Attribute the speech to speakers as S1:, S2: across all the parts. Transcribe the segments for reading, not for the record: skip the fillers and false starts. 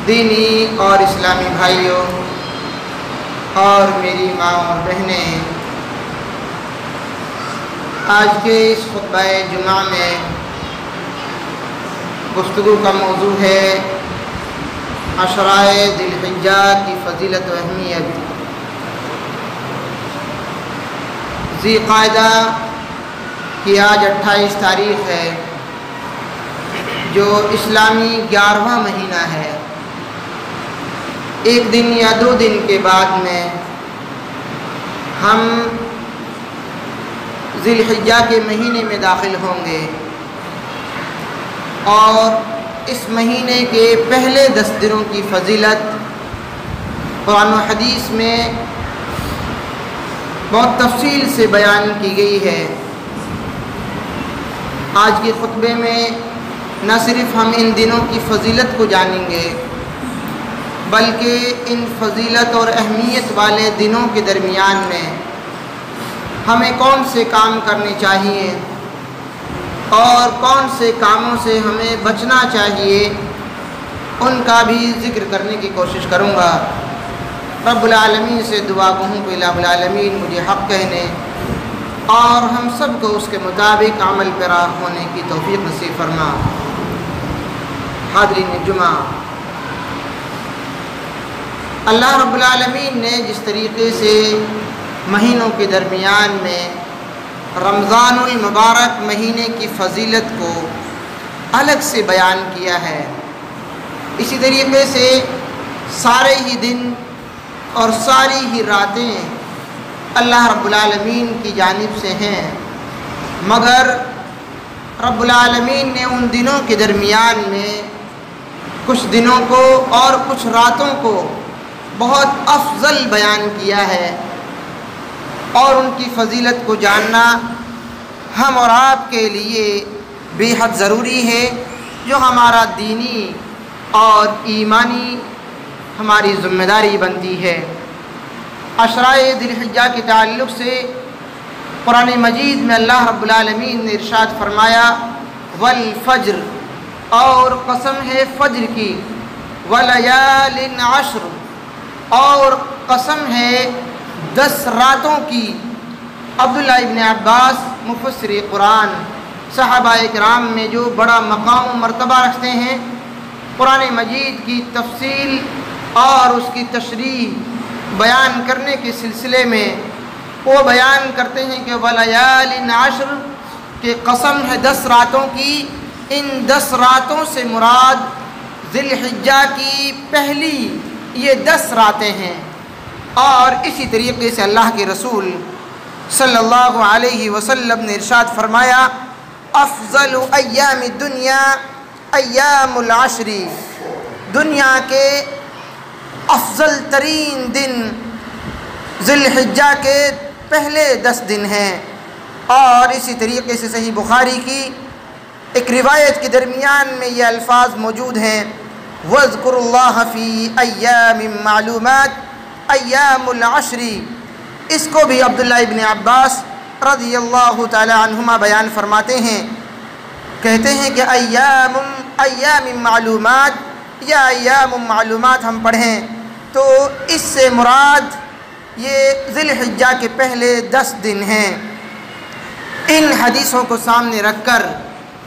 S1: دینی اور اسلامی بھائیوں اور میری ماں اور بہنیں، آج کے اس خطبہ جمعہ میں گفتگو کا موضوع ہے عشرائے ذی الحجہ کی فضیلت و اہمیت۔ ذی القعدہ کی آج 28 تاریخ ہے، جو اسلامی 11واں مہینہ ہے۔ ایک دن یا 2 دن کے بعد میں ہم ذی الحجہ کے مہینے میں داخل ہوں گے، اور اس مہینے کے پہلے 10 دنوں کی فضیلت قرآن و حدیث میں بہت تفصیل سے بیان کی گئی ہے۔ آج کے خطبے میں نہ صرف ہم ان دنوں کی فضیلت کو جانیں گے، بلکہ ان فضیلت اور اہمیت والے دنوں کے درمیان میں ہمیں کون سے کام کرنے چاہیے اور کون سے کاموں سے ہمیں بچنا چاہیے، ان کا بھی ذکر کرنے کی کوشش کروں گا۔ رب العالمین سے دعا گوں کہ الہ العالمین مجھے حق کہنے اور ہم سب کو اس کے مطابق عمل پیرا ہونے کی توفیق نصیب فرما۔ حاضرین جمعہ، اللہ رب العالمین نے جس طریقے سے مہینوں کے درمیان میں رمضان المبارک مہینے کی فضیلت کو الگ سے بیان کیا ہے، اسی طریقے سے سارے ہی دن اور ساری ہی راتیں اللہ رب العالمین کی جانب سے ہیں، مگر رب العالمین نے ان دنوں کے درمیان میں کچھ دنوں کو اور کچھ راتوں کو بہت افضل بیان کیا ہے، اور ان کی فضیلت کو جاننا ہم اور آپ کے لیے بے حد ضروری ہے، جو ہمارا دینی اور ایمانی ہماری ذمہ داری بنتی ہے۔ عشرائے ذی الحجہ کے تعلق سے قرآن مجید میں اللہ رب العالمین نے ارشاد فرمایا والفجر، اور قسم ہے فجر کی، ولیال عشر، اور قسم ہے 10 راتوں کی۔ عبداللہ ابن عباس مفسر قرآن، صحابہ کرام میں جو بڑا مقام و مرتبہ رکھتے ہیں، قرآن مجید کی تفصیل اور اس کی تشریح بیان کرنے کے سلسلے میں وہ بیان کرتے ہیں کہ ولیال عشر، کہ قسم ہے 10 راتوں کی، ان 10 راتوں سے مراد ذی الحجہ کی پہلی یہ 10 راتیں ہیں۔ اور اسی طریقے سے اللہ کے رسول صلی اللہ علیہ وسلم نے ارشاد فرمایا افضل ایام الدنیا ایام العشر، دنیا کے افضل ترین دن ذی الحجہ کے پہلے 10 دن ہیں۔ اور اسی طریقے سے صحیح بخاری کی ایک روایت کے درمیان میں یہ الفاظ موجود ہیں وَاذْكُرُوا اللَّهَ فِي أَيَّامٍ مَّعْلُومَاتٍ ایام العشر۔ اس کو بھی عبداللہ ابن عباس رضی اللہ تعالی عنہما بیان فرماتے ہیں، کہتے ہیں کہ ایام معلومات یا ایام معلومات ہم پڑھیں تو اس سے مراد یہ ذی الحجہ کے پہلے 10 دن ہیں۔ ان حدیثوں کو سامنے رکھ کر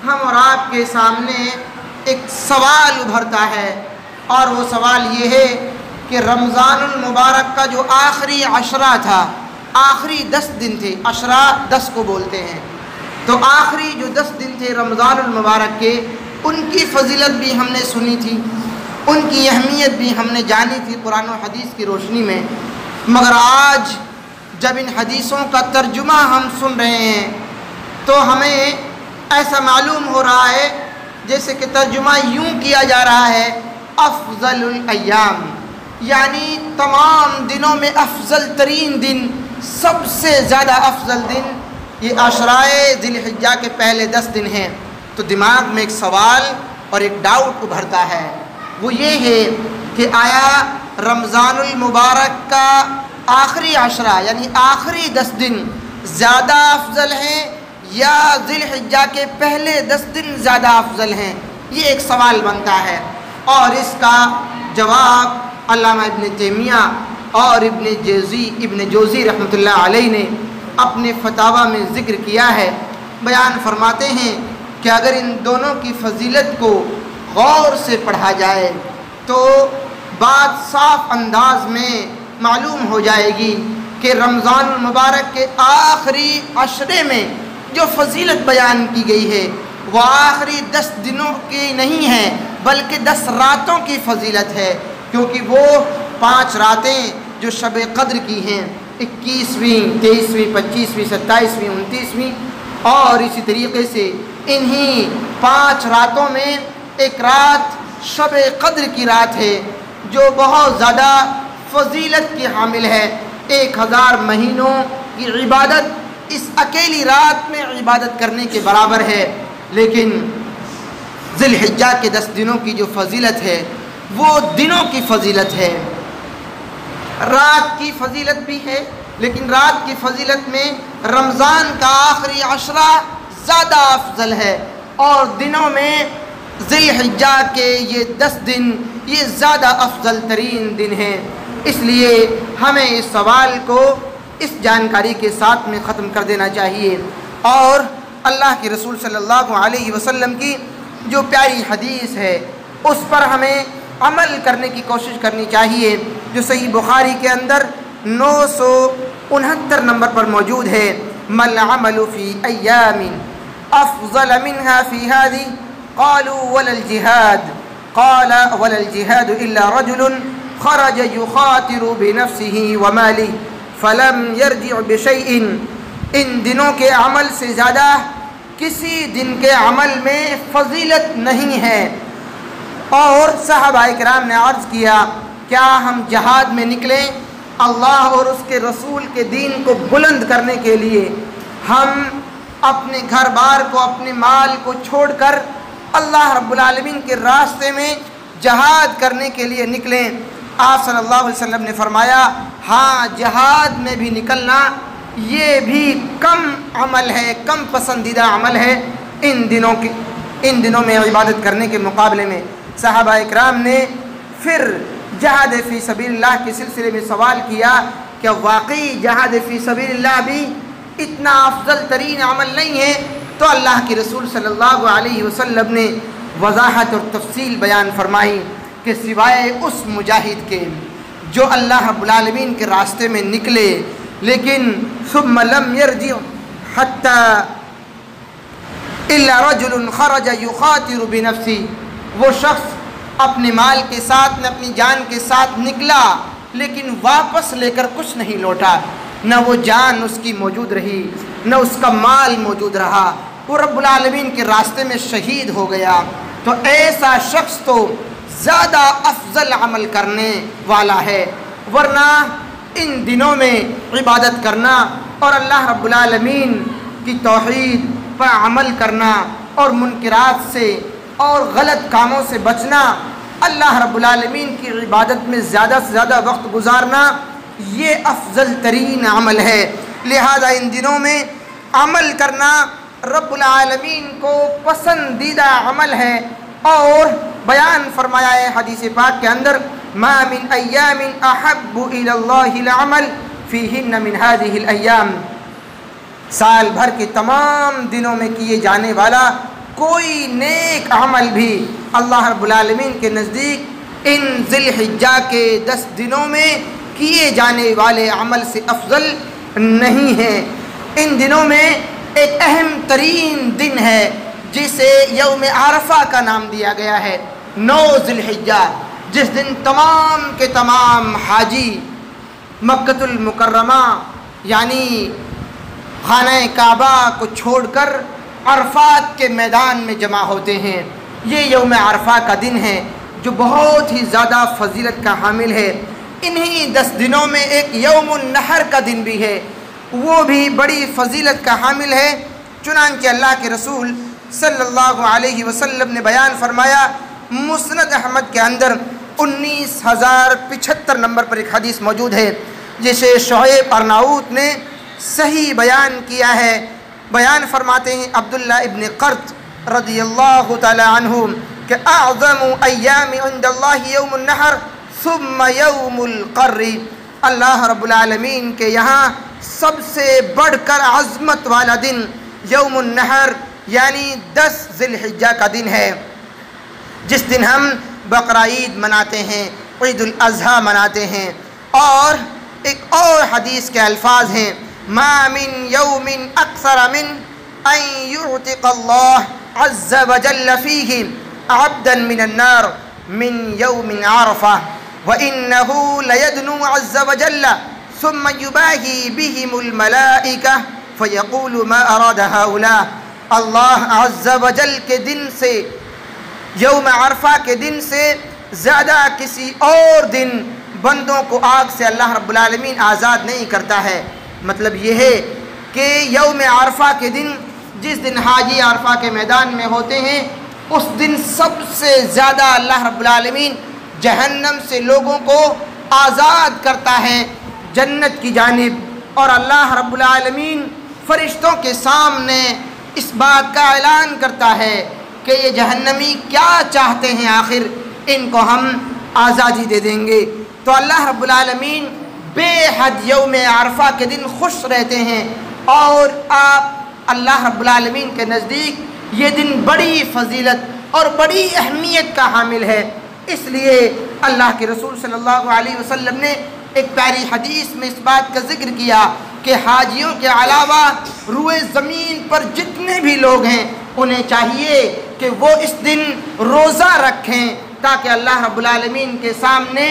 S1: ہم اور آپ کے سامنے ایک سوال ابھرتا ہے، اور وہ سوال یہ ہے کہ رمضان المبارک کا جو آخری عشرہ تھا، آخری 10 دن تھے، عشرہ 10 کو بولتے ہیں، تو آخری جو 10 دن تھے رمضان المبارک کے، ان کی فضیلت بھی ہم نے سنی تھی، ان کی اہمیت بھی ہم نے جانی تھی قرآن و حدیث کی روشنی میں، مگر آج جب ان حدیثوں کا ترجمہ ہم سن رہے ہیں تو ہمیں ایسا معلوم ہو رہا ہے جیسے کہ ترجمہ یوں کیا جا رہا ہے افضل الایام، یعنی تمام دنوں میں افضل ترین دن، سب سے زیادہ افضل دن یہ عشرائے ذی الحجہ کے پہلے 10 دن ہیں۔ تو دماغ میں ایک سوال اور ایک ڈاؤٹ ابھرتا ہے، وہ یہ ہے کہ آیا رمضان المبارک کا آخری عشرہ یعنی آخری 10 دن زیادہ افضل ہیں یا ذی الحجہ کے پہلے 10 دن زیادہ افضل ہیں؟ یہ ایک سوال بنتا ہے، اور اس کا جواب علامہ ابن تیمیہ اور ابن جوزی رحمۃ اللہ علیہ نے اپنے فتاویٰ میں ذکر کیا ہے۔ بیان فرماتے ہیں کہ اگر ان دونوں کی فضیلت کو غور سے پڑھا جائے تو بات صاف انداز میں معلوم ہو جائے گی کہ رمضان المبارک کے آخری عشرے میں جو فضیلت بیان کی گئی ہے وہ آخری 10 دنوں کی نہیں ہے بلکہ 10 راتوں کی فضیلت ہے، کیونکہ وہ 5 راتیں جو شب قدر کی ہیں، 21ویں، 23ویں، 25ویں، 27ویں، 29ویں، اور اسی طریقے سے انہی 5 راتوں میں ایک رات شب قدر کی رات ہے جو بہت زیادہ فضیلت کی حامل ہے۔ 1000 مہینوں کی عبادت اس اکیلی رات میں عبادت کرنے کے برابر ہے۔ لیکن ذی الحجہ کے 10 دنوں کی جو فضیلت ہے وہ دنوں کی فضیلت ہے، رات کی فضیلت بھی ہے، لیکن رات کی فضیلت میں رمضان کا آخری عشرہ زیادہ افضل ہے، اور دنوں میں ذی الحجہ کے یہ 10 دن یہ زیادہ افضل ترین دن ہیں۔ اس لیے ہمیں اس سوال کو اس جانکاری کے ساتھ میں ختم کر دینا چاہیے، اور اللہ کے رسول صلی اللہ علیہ وسلم کی جو پیاری حدیث ہے اس پر ہمیں عمل کرنے کی کوشش کرنی چاہیے، جو صحیح بخاری کے اندر 969 نمبر پر موجود ہے۔ مل عمل فی ایام افضل منها فی هذه قالوا ولا الجهاد قال ولا الجهاد الا رجل خرج يخاطر بنفسه وماله فلم يرجع بشيء۔ ان دنوں کے عمل سے زیادہ کسی دن کے عمل میں فضیلت نہیں ہے۔ اور صحابہ کرام نے عرض کیا کیا ہم جہاد میں نکلیں اللہ اور اس کے رسول کے دین کو بلند کرنے کے لیے؟ ہم اپنے گھر بار کو، اپنے مال کو چھوڑ کر اللہ رب العالمین کے راستے میں جہاد کرنے کے لیے نکلیں؟ آپ صلی اللہ علیہ وسلم نے فرمایا ہاں، جہاد میں بھی نکلنا یہ بھی کم عمل ہے، کم پسندیدہ عمل ہے ان دنوں میں عبادت کرنے کے مقابلے میں۔ صحابہ اکرام نے پھر جہاد فی سبیل اللہ کے سلسلے میں سوال کیا کہ واقعی جہاد فی سبیل اللہ بھی اتنا افضل ترین عمل نہیں ہے؟ تو اللہ کے رسول صلی اللہ علیہ وسلم نے وضاحت اور تفصیل بیان فرمائی کہ سوائے اس مجاہد کے جو اللہ رب العالمین کے راستے میں نکلے لیکن ثم لم يرجع حتى الا رجل خرج يخاطر بنفسه، وہ شخص اپنے مال کے ساتھ نہ اپنی جان کے ساتھ نکلا لیکن واپس لے کر کچھ نہیں لوٹا، نہ وہ جان اس کی موجود رہی نہ اس کا مال موجود رہا، وہ رب العالمین کے راستے میں شہید ہو گیا۔ تو ایسا شخص تو زیادہ افضل عمل کرنے والا ہے، ورنہ ان دنوں میں عبادت کرنا اور اللہ رب العالمین کی توحید پر عمل کرنا اور منکرات سے اور غلط کاموں سے بچنا، اللہ رب العالمین کی عبادت میں زیادہ سے زیادہ وقت گزارنا، یہ افضل ترین عمل ہے۔ لہذا ان دنوں میں عمل کرنا رب العالمین کو پسندیدہ عمل ہے، اور بیان فرمایا ہے حدیث پاک کے اندر ما من ایام احب الی اللہ العمل فیہن من هذه الایام، سال بھر کے تمام دنوں میں کیے جانے والا کوئی نیک عمل بھی اللہ رب العالمین کے نزدیک ان ذی الحجہ کے 10 دنوں میں کیے جانے والے عمل سے افضل نہیں ہے۔ ان دنوں میں ایک اہم ترین دن ہے جسے یوم عرفہ کا نام دیا گیا ہے، 9 ذی الحجہ، جس دن تمام کے تمام حاجی مکۃ المکرمہ یعنی خانہ کعبہ کو چھوڑ کر عرفات کے میدان میں جمع ہوتے ہیں۔ یہ یوم عرفہ کا دن ہے جو بہت ہی زیادہ فضیلت کا حامل ہے۔ انہی 10 دنوں میں ایک یوم النحر کا دن بھی ہے، وہ بھی بڑی فضیلت کا حامل ہے۔ چنانچہ اللہ کے رسول صلی اللہ علیہ وسلم نے بیان فرمایا، مسند احمد کے اندر 19075 نمبر پر ایک حدیث موجود ہے جسے شعیب ارناؤت نے صحیح بیان کیا ہے۔ بیان فرماتے ہیں عبداللہ ابن قرط رضی اللہ تعالی عنہ کہ اعظم ایام عند اللہ یوم النحر ثم یوم القر، اللہ رب العالمین کے یہاں سب سے بڑھ کر عظمت والا دن یوم النحر یعنی 10 ذی الحجہ کا دن ہے، جس دن ہم بقرہ عید مناتے ہیں، عید الاضحیٰ مناتے ہیں۔ اور ایک اور حدیث کے الفاظ ہیں ما من یوم اکثر من ان یعتق اللہ عز وجل فیہ عبدا من النار من یوم عرفہ وإنه ليدنو عز وجل ثم يباهي بهم الملائکہ فیقول ما اراد هؤلاء۔ اللہ عز وجل کے دن سے، یوم عرفہ کے دن سے زیادہ کسی اور دن بندوں کو آگ سے اللہ رب العالمین آزاد نہیں کرتا ہے۔ مطلب یہ ہے کہ یوم عرفہ کے دن، جس دن حاجی عرفہ کے میدان میں ہوتے ہیں، اس دن سب سے زیادہ اللہ رب العالمین جہنم سے لوگوں کو آزاد کرتا ہے جنت کی جانب، اور اللہ رب العالمین فرشتوں کے سامنے اس بات کا اعلان کرتا ہے کہ یہ جہنمی کیا چاہتے ہیں، آخر ان کو ہم آزادی دے دیں گے۔ تو اللہ رب العالمین بے حد یوم عرفہ کے دن خوش رہتے ہیں، اور آپ اللہ رب العالمین کے نزدیک یہ دن بڑی فضیلت اور بڑی اہمیت کا حامل ہے۔ اس لیے اللہ کے رسول صلی اللہ علیہ وسلم نے ایک پیاری حدیث میں اس بات کا ذکر کیا کہ حاجیوں کے علاوہ روئے زمین پر جتنے بھی لوگ ہیں انہیں چاہیے کہ وہ اس دن روزہ رکھیں تاکہ اللہ رب العالمین کے سامنے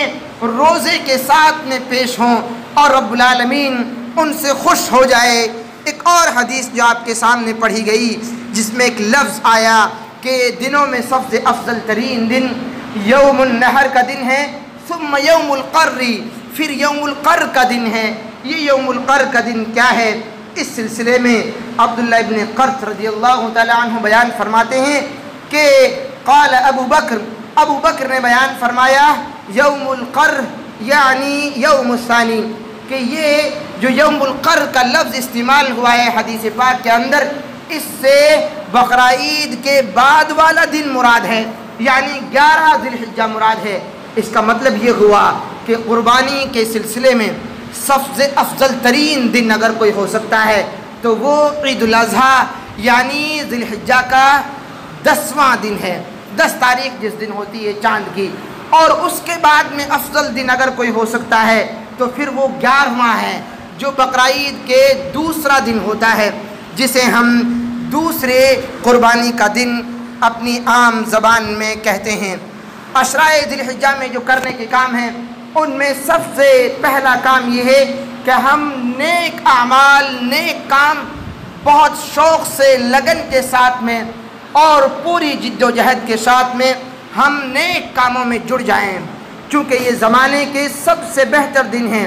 S1: روزے کے ساتھ میں پیش ہوں اور رب العالمین ان سے خوش ہو جائے۔ ایک اور حدیث جو آپ کے سامنے پڑھی گئی جس میں ایک لفظ آیا کہ دنوں میں سب سے افضل ترین دن یوم النحر کا دن ہے، ثم یوم القر، پھر یوم القر کا دن ہے۔ یہ یوم القر کا دن کیا ہے؟ اس سلسلے میں عبداللہ ابن قرط رضی اللہ تعالی عنہ بیان فرماتے ہیں کہ قال ابو بکر نے بیان فرمایا یوم القر یعنی یوم الثانی، کہ یہ جو یوم القر کا لفظ استعمال ہوا ہے حدیث پاک کے اندر، اس سے بقرہ عید کے بعد والا دن مراد ہے، یعنی 11 ذی الحجہ مراد ہے۔ اس کا مطلب یہ ہوا کہ قربانی کے سلسلے میں سب سے افضل ترین دن اگر کوئی ہو سکتا ہے تو وہ عید الاضحیٰ یعنی ذی الحجہ کا 10واں دن ہے، 10 تاریخ جس دن ہوتی ہے چاند کی، اور اس کے بعد میں افضل دن اگر کوئی ہو سکتا ہے تو پھر وہ 11واں ہے جو بقرہ عید کے دوسرا دن ہوتا ہے، جسے ہم دوسرے قربانی کا دن اپنی عام زبان میں کہتے ہیں۔ عشرۂ ذی الحجہ میں جو کرنے کے کام ہیں ان میں سب سے پہلا کام یہ ہے کہ ہم نیک اعمال، نیک کام بہت شوق سے، لگن کے ساتھ میں اور پوری جد و جہد کے ساتھ میں ہم نیک کاموں میں جڑ جائیں، چونکہ یہ زمانے کے سب سے بہتر دن ہیں،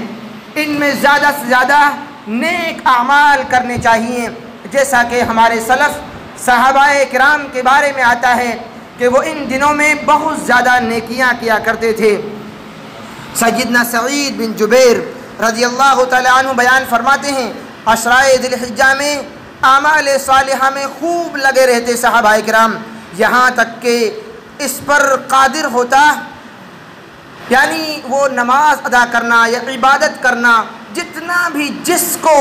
S1: ان میں زیادہ سے زیادہ نیک اعمال کرنے چاہیے، جیسا کہ ہمارے سلف صحابہ کرام کے بارے میں آتا ہے کہ وہ ان دنوں میں بہت زیادہ نیکیاں کیا کرتے تھے۔ سیدنا سعید بن جبیر رضی اللہ تعالی عنہ بیان فرماتے ہیں عشرۂ ذی الحجہ میں اعمال صالحہ میں خوب لگے رہتے صحابہ کرام، یہاں تک کہ اس پر قادر ہوتا، یعنی وہ نماز ادا کرنا یا عبادت کرنا، جتنا بھی جس کو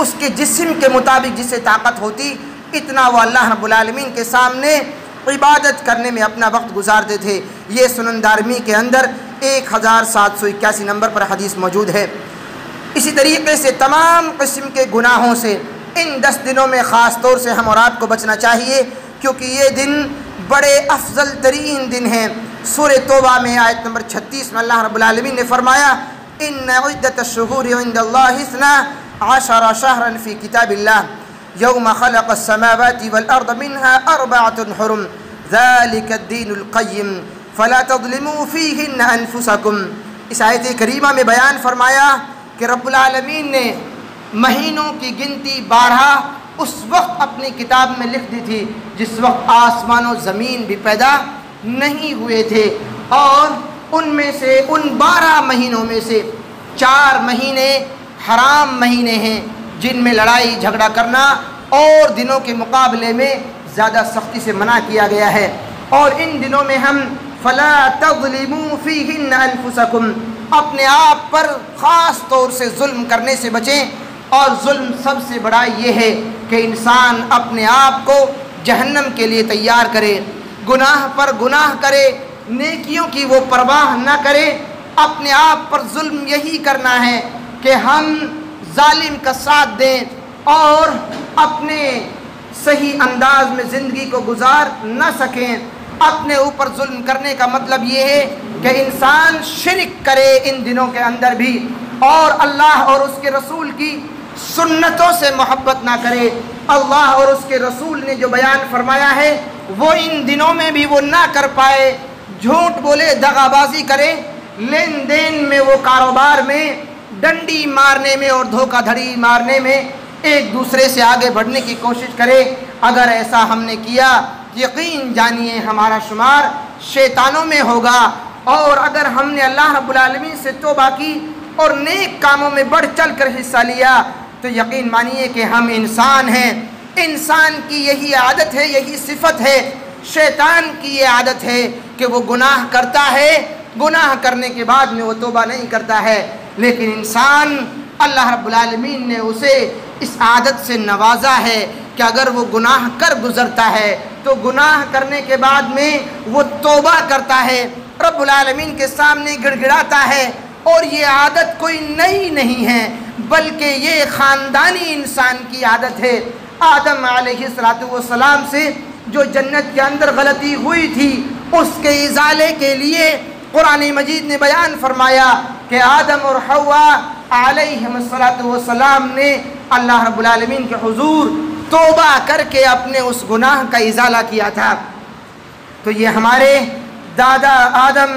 S1: اس کے جسم کے مطابق جسے طاقت ہوتی اتنا وہ اللہ رب العالمین کے سامنے عبادت کرنے میں اپنا وقت گزارتے تھے۔ یہ سنن دارمی کے اندر 1781 نمبر پر حدیث موجود ہے۔ اسی طریقے سے تمام قسم کے گناہوں سے ان 10 دنوں میں خاص طور سے ہم اور آپ کو بچنا چاہیے، کیونکہ یہ دن بڑے افضل ترین دن ہیں۔ سورہ توبہ میں آیت نمبر 36 میں اللہ رب العالمین نے فرمایا ان عدۃ الشہور عند اللہ 12 شہرا فی کتاب اللہ یوم خلق السماوات والارض منها 4 حرم ذلك الدین القیم فلا تظلموا فیہن انفسکم۔ اس آیت کریمہ میں بیان فرمایا کہ رب العالمین نے مہینوں کی گنتی 12 اس وقت اپنی کتاب میں لکھ دی تھی جس وقت آسمان و زمین بھی پیدا نہیں ہوئے تھے، اور ان میں سے ان 12 مہینوں میں سے 4 مہینے حرام مہینے ہیں جن میں لڑائی جھگڑا کرنا اور دنوں کے مقابلے میں زیادہ سختی سے منع کیا گیا ہے۔ اور ان دنوں میں ہم فلا تظلموا فیہن انفسکم، اپنے آپ پر خاص طور سے ظلم کرنے سے بچیں۔ اور ظلم سب سے بڑا یہ ہے کہ انسان اپنے آپ کو جہنم کے لیے تیار کرے، گناہ پر گناہ کرے، نیکیوں کی وہ پرواہ نہ کرے۔ اپنے آپ پر ظلم یہی کرنا ہے کہ ہم ظالم کا ساتھ دیں اور اپنے صحیح انداز میں زندگی کو گزار نہ سکیں۔ اپنے اوپر ظلم کرنے کا مطلب یہ ہے کہ انسان شرک کرے ان دنوں کے اندر بھی، اور اللہ اور اس کے رسول کی سنتوں سے محبت نہ کرے۔ اللہ اور اس کے رسول نے جو بیان فرمایا ہے وہ ان دنوں میں بھی وہ نہ کر پائے، جھوٹ بولے، دغا بازی کرے، لین دین میں، وہ کاروبار میں، ڈنڈی مارنے میں اور دھوکہ دھڑی مارنے میں ایک دوسرے سے آگے بڑھنے کی کوشش کرے۔ اگر ایسا ہم نے کیا، یقین جانیے ہمارا شمار شیطانوں میں ہوگا۔ اور اگر ہم نے اللہ رب العالمین سے توبہ کی اور نیک کاموں میں بڑھ چل کر حصہ لیا تو یقین مانیے کہ ہم انسان ہیں۔ انسان کی یہی عادت ہے، یہی صفت ہے۔ شیطان کی یہ عادت ہے کہ وہ گناہ کرتا ہے، گناہ کرنے کے بعد میں وہ توبہ نہیں کرتا ہے، لیکن انسان اللہ رب العالمین نے اسے اس عادت سے نوازا ہے کہ اگر وہ گناہ کر گزرتا ہے تو گناہ کرنے کے بعد میں وہ توبہ کرتا ہے، رب العالمین کے سامنے گڑ گڑاتا ہے۔ اور یہ عادت کوئی نئی نہیں ہے بلکہ یہ خاندانی انسان کی عادت ہے۔ آدم علیہ السلام سے جو جنت کے اندر غلطی ہوئی تھی اس کے ازالے کے لیے قرآن مجید نے بیان فرمایا کہ آدم اور حوا علیہ السلام نے اللہ رب العالمین کے حضور توبہ کر کے اپنے اس گناہ کا ازالہ کیا تھا۔ تو یہ ہمارے دادا آدم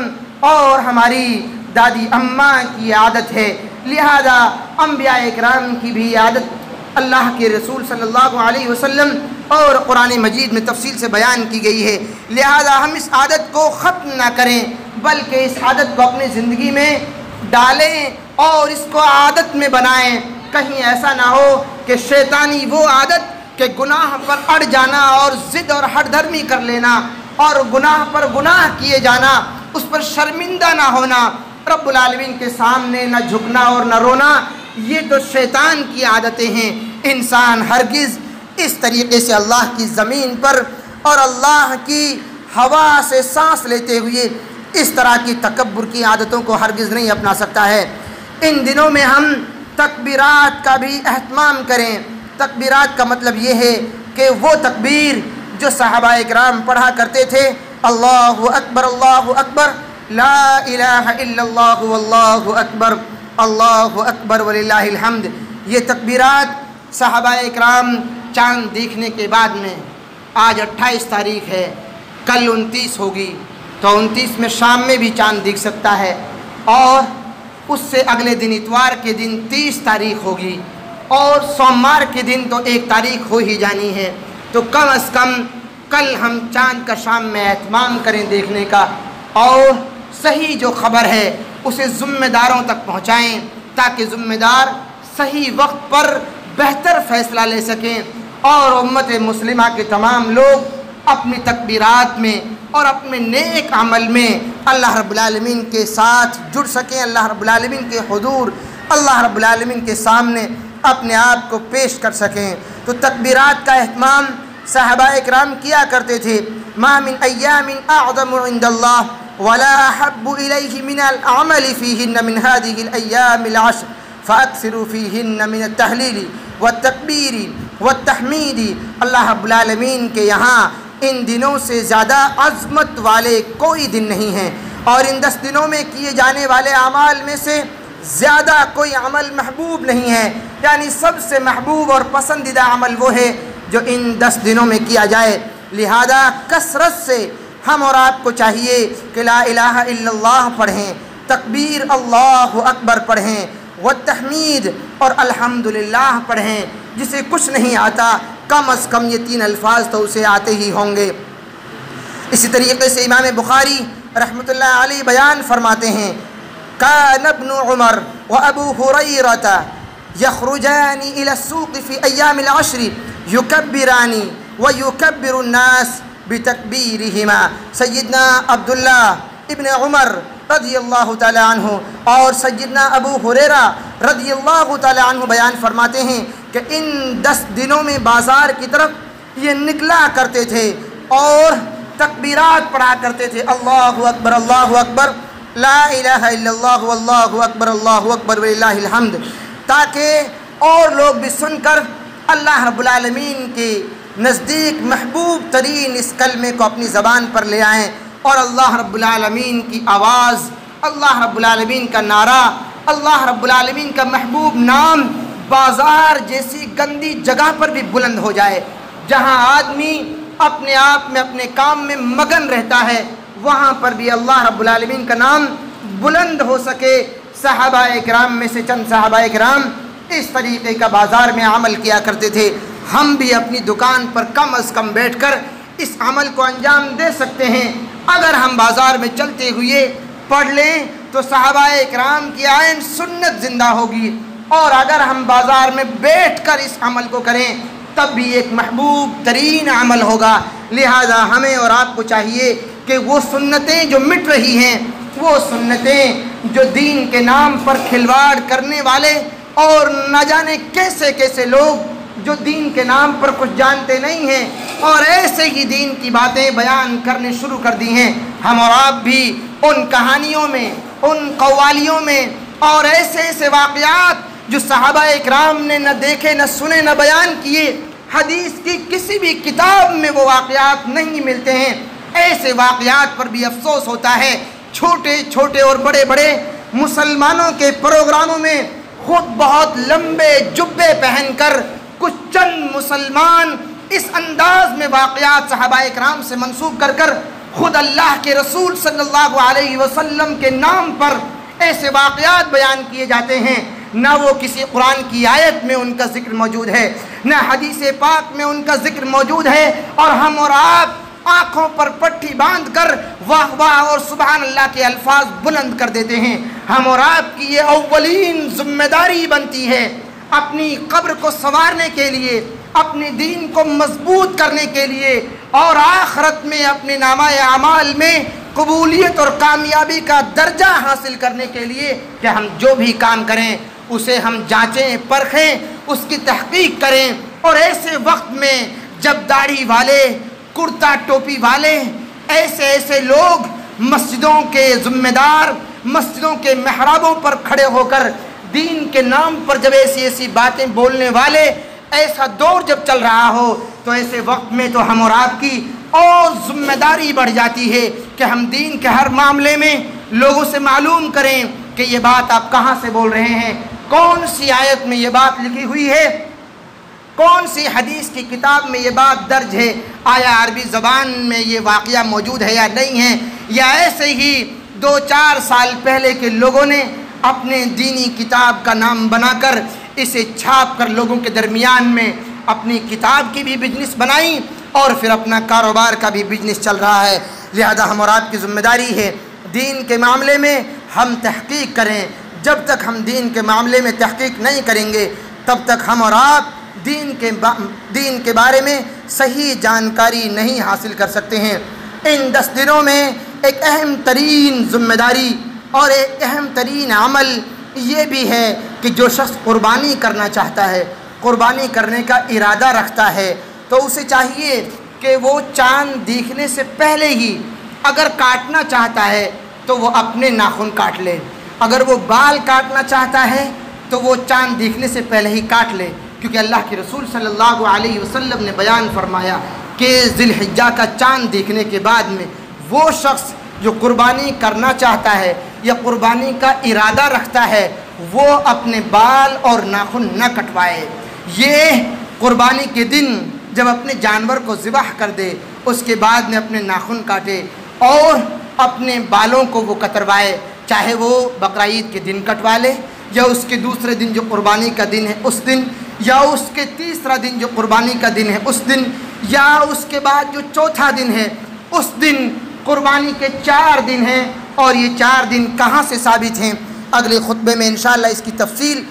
S1: اور ہماری دادی اماں کی عادت ہے، لہذا انبیاء اکرام کی بھی عادت اللہ کے رسول صلی اللہ علیہ وسلم اور قرآن مجید میں تفصیل سے بیان کی گئی ہے۔ لہذا ہم اس عادت کو ختم نہ کریں بلکہ اس عادت کو اپنی زندگی میں ڈالیں اور اس کو عادت میں بنائیں۔ کہیں ایسا نہ ہو کہ شیطانی وہ عادت کہ گناہ پر اڑ جانا اور ضد اور ہٹ دھرمی کر لینا اور گناہ پر گناہ کیے جانا، اس پر شرمندہ نہ ہونا، رب العالمین کے سامنے نہ جھکنا اور نہ رونا، یہ تو شیطان کی عادتیں ہیں۔ انسان ہرگز اس طریقے سے اللہ کی زمین پر اور اللہ کی ہوا سے سانس لیتے ہوئے اس طرح کی تکبر کی عادتوں کو ہرگز نہیں اپنا سکتا ہے۔ ان دنوں میں ہم تکبیرات کا بھی اہتمام کریں۔ تکبیرات کا مطلب یہ ہے کہ وہ تکبیر جو صحابہ اکرام پڑھا کرتے تھے، اللہ اکبر اللہ اکبر، لا الہ الا اللہ واللہ اکبر، اللہ اکبر وللہ الحمد، یہ تکبیرات صحابہ اکرام چاند دیکھنے کے بعد میں، آج 28 تاریخ ہے، کل 29 ہوگی تو 29 میں شام میں بھی چاند دکھ سکتا ہے، اور اس سے اگلے دن اتوار کے دن 30 تاریخ ہوگی، اور سوموار کے دن تو 1 تاریخ ہو ہی جانی ہے۔ تو کم از کم کل ہم چاند کا شام میں اہتمام کریں دیکھنے کا، اور صحیح جو خبر ہے اسے ذمہ داروں تک پہنچائیں تاکہ ذمہ دار صحیح وقت پر بہتر فیصلہ لے سکیں اور امت مسلمہ کے تمام لوگ اپنی تکبیرات میں اور اپنے نیک عمل میں اللہ رب العالمین کے ساتھ جڑ سکیں، اللہ رب العالمین کے حضور، اللہ رب العالمین کے سامنے اپنے آپ کو پیش کر سکیں۔ تو تکبیرات کا اہتمام صحابہ اکرام کیا کرتے تھے۔ ما من ایام اعظم عند اللہ ولا احب الیہ من العمل فیہن من هذه الایام العشر فاکثروا فیہن من التحلیل والتکبیر والتحمید۔ اللہ رب العالمین کے یہاں ان دنوں سے زیادہ عظمت والے کوئی دن نہیں ہیں، اور ان 10 دنوں میں کیے جانے والے اعمال میں سے زیادہ کوئی عمل محبوب نہیں ہے، یعنی سب سے محبوب اور پسندیدہ عمل وہ ہے جو ان 10 دنوں میں کیا جائے۔ لہذا کثرت سے ہم اور آپ کو چاہیے کہ لا الہ الا اللہ پڑھیں، تکبیر اللہ اکبر پڑھیں، والتحمید اور الحمدللہ پڑھیں۔ جسے کچھ نہیں آتا کم از کم یہ 3 الفاظ تو اسے آتے ہی ہوں گے۔ اسی طریقے سے امام بخاری رحمۃ اللہ علیہ بیان فرماتے ہیں، کان ابن عمر وابو ہریرۃ یخرجان الی السوق فی ایام العشر یکبران ویکبر الناس بتکبیرہما۔ سیدنا عبداللہ ابن عمر رضی اللہ تعالیٰ عنہ اور سیدنا ابو ہریرہ رضی اللہ تعالیٰ عنہ بیان فرماتے ہیں کہ ان 10 دنوں میں بازار کی طرف یہ نکلا کرتے تھے اور تکبیرات پڑھا کرتے تھے، اللہ اکبر اللہ اکبر، لا الہ الا اللہ واللہ اکبر اللہ اکبر وللہ الحمد، تاکہ اور لوگ بھی سن کر اللہ رب العالمین کے نزدیک محبوب ترین اس کلمے کو اپنی زبان پر لے آئیں اور اللہ رب العالمین کی آواز، اللہ رب العالمین کا نعرہ، اللہ رب العالمین کا محبوب نام بازار جیسی گندی جگہ پر بھی بلند ہو جائے، جہاں آدمی اپنے آپ میں اپنے کام میں مگن رہتا ہے، وہاں پر بھی اللہ رب العالمین کا نام بلند ہو سکے۔ صحابہ کرام میں سے چند صحابہ کرام اس طریقے کا بازار میں عمل کیا کرتے تھے۔ ہم بھی اپنی دکان پر کم از کم بیٹھ کر اس عمل کو انجام دے سکتے ہیں۔ اگر ہم بازار میں چلتے ہوئے پڑھ لیں تو صحابہ کرام کی عین سنت زندہ ہوگی، اور اگر ہم بازار میں بیٹھ کر اس عمل کو کریں تب بھی ایک محبوب ترین عمل ہوگا۔ لہذا ہمیں اور آپ کو چاہیے کہ وہ سنتیں جو مٹ رہی ہیں، وہ سنتیں جو دین کے نام پر کھلواڑ کرنے والے اور نہ جانے کیسے کیسے لوگ جو دین کے نام پر کچھ جانتے نہیں ہیں اور ایسے ہی دین کی باتیں بیان کرنے شروع کر دی ہیں، ہم اور آپ بھی ان کہانیوں میں، ان قوالیوں میں اور ایسے ایسے واقعات جو صحابہ اکرام نے نہ دیکھے نہ سنے نہ بیان کیے، حدیث کی کسی بھی کتاب میں وہ واقعات نہیں ملتے ہیں، ایسے واقعات پر بھی افسوس ہوتا ہے۔ چھوٹے چھوٹے اور بڑے بڑے مسلمانوں کے پروگراموں میں خود بہت لمبے جبے پہن کر کچھ چند مسلمان اس انداز میں واقعات صحابہ اکرام سے منسوب کر کر خود اللہ کے رسول صلی اللہ علیہ وسلم کے نام پر ایسے واقعات بیان کیے جاتے ہیں، نہ وہ کسی قرآن کی آیت میں ان کا ذکر موجود ہے، نہ حدیث پاک میں ان کا ذکر موجود ہے، اور ہم اور آپ آنکھوں پر پٹھی باندھ کر واہ واہ اور سبحان اللہ کے الفاظ بلند کر دیتے ہیں۔ ہم اور آپ کی یہ اولین ذمہ داری بنتی ہے اپنی قبر کو سنوارنے کے لیے، اپنے دین کو مضبوط کرنے کے لیے، اور آخرت میں اپنے نامہ اعمال میں قبولیت اور کامیابی کا درجہ حاصل کرنے کے لیے کہ ہم جو بھی کام کریں اسے ہم جانچیں پرکھیں، اس کی تحقیق کریں، اور ایسے وقت میں جب داڑھی والے، کرتا ٹوپی والے، ایسے ایسے لوگ مسجدوں کے ذمہ دار، مسجدوں کے محرابوں پر کھڑے ہو کر دین کے نام پر جب ایسی ایسی باتیں بولنے والے، ایسا دور جب چل رہا ہو تو ایسے وقت میں تو ہم اور آپ کی اور ذمہ داری بڑھ جاتی ہے کہ ہم دین کے ہر معاملے میں لوگوں سے معلوم کریں کہ یہ بات آپ کہاں سے بول رہے ہیں، کون سی آیت میں یہ بات لکھی ہوئی ہے، کون سی حدیث کی کتاب میں یہ بات درج ہے، آیا عربی زبان میں یہ واقعہ موجود ہے یا نہیں ہے، یا ایسے ہی 2-4 سال پہلے کے لوگوں نے اپنے دینی کتاب کا نام بنا کر اسے چھاپ کر لوگوں کے درمیان میں اپنی کتاب کی بھی بزنس بنائی اور پھر اپنا کاروبار کا بھی بزنس چل رہا ہے۔ لہذا ہم اور آپ کی ذمہ داری ہے دین کے معاملے میں ہم تحقیق کریں۔ جب تک ہم دین کے معاملے میں تحقیق نہیں کریں گے تب تک ہم اور آپ دین کے بارے میں صحیح جانکاری نہیں حاصل کر سکتے ہیں۔ ان 10 دنوں میں ایک اہم ترین ذمہ داری اور ایک اہم ترین عمل یہ بھی ہے کہ جو شخص قربانی کرنا چاہتا ہے، قربانی کرنے کا ارادہ رکھتا ہے، تو اسے چاہیے کہ وہ چاند دیکھنے سے پہلے ہی اگر کاٹنا چاہتا ہے تو وہ اپنے ناخن کاٹ لے، اگر وہ بال کاٹنا چاہتا ہے تو وہ چاند دیکھنے سے پہلے ہی کاٹ لے، کیونکہ اللہ کے رسول صلی اللہ علیہ وسلم نے بیان فرمایا کہ ذی الحجہ کا چاند دیکھنے کے بعد میں وہ شخص جو قربانی کرنا چاہتا ہے یا قربانی کا ارادہ رکھتا ہے وہ اپنے بال اور ناخن نہ کٹوائے۔ یہ قربانی کے دن جب اپنے جانور کو ذبح کر دے اس کے بعد میں اپنے ناخن کاٹے اور اپنے بالوں کو وہ کتروائے، چاہے وہ بقرعید کے دن کٹوا لے یا اس کے دوسرے دن جو قربانی کا دن ہے اس دن، یا اس کے تیسرا دن جو قربانی کا دن ہے اس دن، یا اس کے بعد جو چوتھا دن ہے اس دن۔ قربانی کے 4 دن ہیں، اور یہ 4 دن کہاں سے ثابت ہیں اگلے خطبے میں انشاءاللہ اس کی تفصیل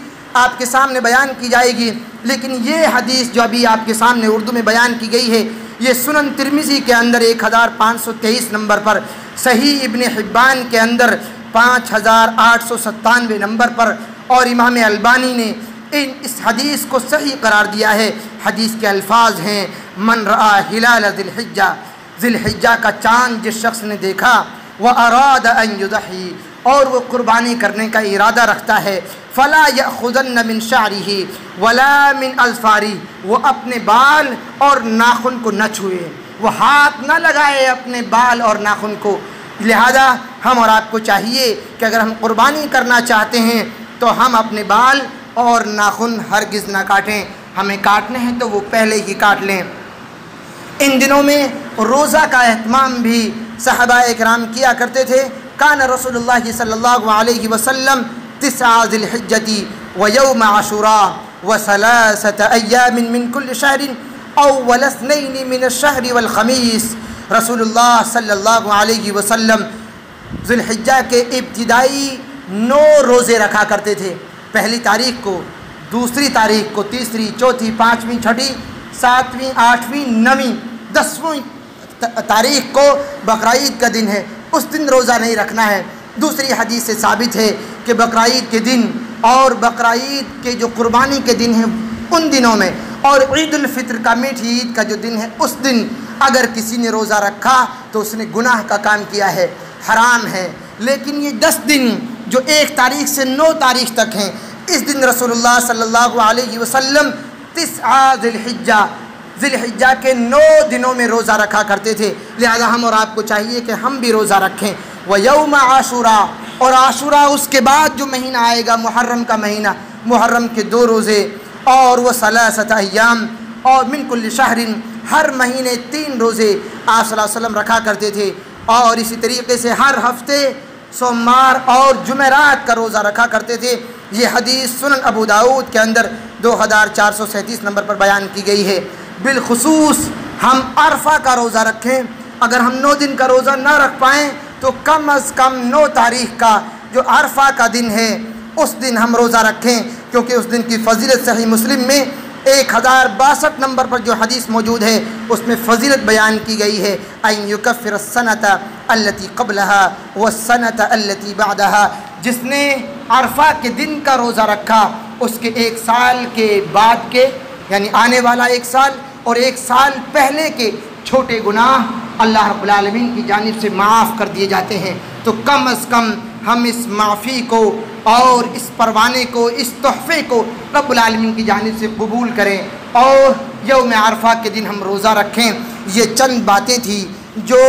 S1: آپ کے سامنے بیان کی جائے گی، لیکن یہ حدیث جو ابھی آپ کے سامنے اردو میں بیان کی گئی ہے یہ سنن ترمذی کے اندر 1523 نمبر پر، صحیح ابن حبان کے اندر 5897 نمبر پر، اور امام البانی نے اس حدیث کو صحیح قرار دیا ہے۔ حدیث کے الفاظ ہیں: من رآ ہلال ذی الحجہ کا چاند جس شخص نے دیکھا، واراد ان یضحی، اور وہ قربانی کرنے کا ارادہ رکھتا ہے، فلا یأخذن من شعرہ ولا من اظفارہ، وہ اپنے بال اور ناخن کو نہ چھوئے، وہ ہاتھ نہ لگائے اپنے بال اور ناخن کو۔ لہذا ہم اور آپ کو چاہیے کہ اگر ہم قربانی کرنا چاہتے ہیں تو ہم اپنے بال اور ناخن ہرگز نہ کاٹیں، ہمیں کاٹنے ہیں تو وہ پہلے ہی کاٹ لیں۔ ان دنوں میں روزہ کا اہتمام بھی صحابہ اکرام کیا کرتے تھے۔ کان رسول اللہ صلی اللہ علیہ وسلم 9 ذی الحجۃ ویوم عاشوراء وثلاثة ایام من کل شہر اول 2 من الشہر والخمیس۔ رسول اللہ صلی اللہ علیہ وسلم ذی الحجہ کے ابتدائی 9 روزے رکھا کرتے تھے، پہلی تاریخ کو، دوسری تاریخ کو، تیسری، چوتھی، پانچویں، چھٹی، ساتویں، آٹھویں، نویں، 10ویں تاریخ کو بقرعید کا دن ہے، اس دن روزہ نہیں رکھنا ہے۔ دوسری حدیث سے ثابت ہے کہ بقرعید کے دن اور بقرعید کے جو قربانی کے دن ہیں ان دنوں میں، اور عید الفطر کا میٹھی عید کا جو دن ہے اس دن اگر کسی نے روزہ رکھا تو اس نے گناہ کا کام کیا ہے، حرام ہے۔ لیکن یہ 10 دن جو 1 تاریخ سے 9 تاریخ تک ہیں، اس دن رسول اللہ صلی اللہ علیہ وسلم 9 ذی الحجہ کے 9 دنوں میں روزہ رکھا کرتے تھے۔ لہذا ہم اور آپ کو چاہیے کہ ہم بھی روزہ رکھیں۔ ویوم عاشوراء، اور عاشوراء اس کے بعد جو مہینہ آئے گا، محرم کا مہینہ، محرم کے 2 روزے، اور وہ 3 ایام، اور من کل شہر، ہر مہینے 3 روزے آپ صلی اللہ علیہ وسلم رکھا کرتے تھے، اور اسی طریقے سے ہر ہفتے سوموار اور جمعرات کا روزہ رکھا کرتے تھے۔ یہ حدیث سنن ابو داؤد کے اندر 2437 نمبر پر بیان کی گئی ہے۔ بالخصوص ہم عرفہ کا روزہ رکھیں، اگر ہم 9 دن کا روزہ نہ رکھ پائیں تو کم از کم 9 تاریخ کا جو عرفہ کا دن ہے اس دن ہم روزہ رکھیں، کیونکہ اس دن کی فضیلت صحیح مسلم میں 1062 نمبر پر جو حدیث موجود ہے اس میں فضیلت بیان کی گئی ہے، ان یکفر السنۃ التی قبلہا والسنۃ التی بعدہا، جس نے عرفہ کے دن کا روزہ رکھا اس کے 1 سال کے بعد کے، یعنی آنے والا 1 سال اور 1 سال پہلے کے چھوٹے گناہ اللہ رب العالمین کی جانب سے معاف کر دیے جاتے ہیں۔ تو کم از کم ہم اس معافی کو اور اس پروانے کو، اس تحفے کو رب العالمین کی جانب سے قبول کریں اور یوم عرفہ کے دن ہم روزہ رکھیں۔ یہ چند باتیں تھیں جو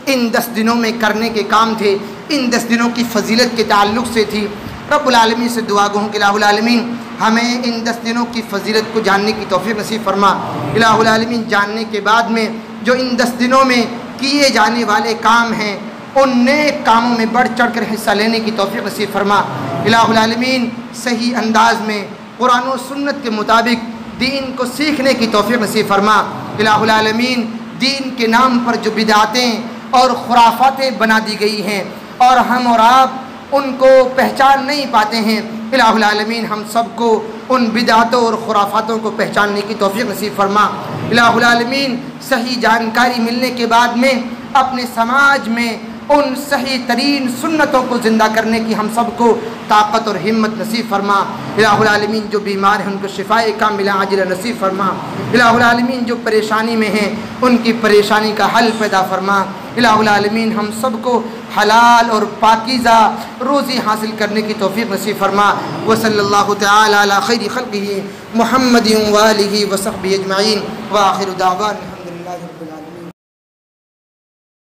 S1: ان 10 دنوں میں کرنے کے کام تھے، ان 10 دنوں کی فضیلت کے تعلق سے تھی۔ رب العالمین سے دعا گو ہوں کہ الہ العالمین ہمیں ان 10 دنوں کی فضیلت کو جاننے کی توفیق نصیب فرما۔ الہ العالمین جاننے کے بعد میں جو ان 10 دنوں میں کیے جانے والے کام ہیں ان نیک کاموں میں بڑھ چڑھ کر حصہ لینے کی توفیق نصیب فرما۔ الہ العالمین صحیح انداز میں قرآن و سنت کے مطابق دین کو سیکھنے کی توفیق نصیب فرما۔ الہ العالمین دین کے نام پر جو بدعتیں اور خرافاتیں بنا دی گئی ہیں اور ہم اور آپ ان کو پہچان نہیں پاتے ہیں، الہ العالمین ہم سب کو ان بدعتوں اور خرافاتوں کو پہچاننے کی توفیق نصیب فرما۔ الہ العالمین صحیح جانکاری ملنے کے بعد میں اپنے سماج میں ان صحیح ترین سنتوں کو زندہ کرنے کی ہم سب کو طاقت اور ہمت نصیب فرما۔ الہ العالمین جو بیمار ہیں ان کو شفائے کاملہ عاجلہ نصیب فرما۔ الہ العالمین جو پریشانی میں ہیں ان کی پریشانی کا حل پیدا فرما۔ الہ العالمین ہم سب کو حلال اور پاکیزہ روزی حاصل کرنے کی توفیق نصیب فرما۔ وصلی اللہ تعالی علی خیر خلقہ محمد وآلہ وصحبہ اجمعین، وآخر دعوانا الحمدللہ رب العالمین۔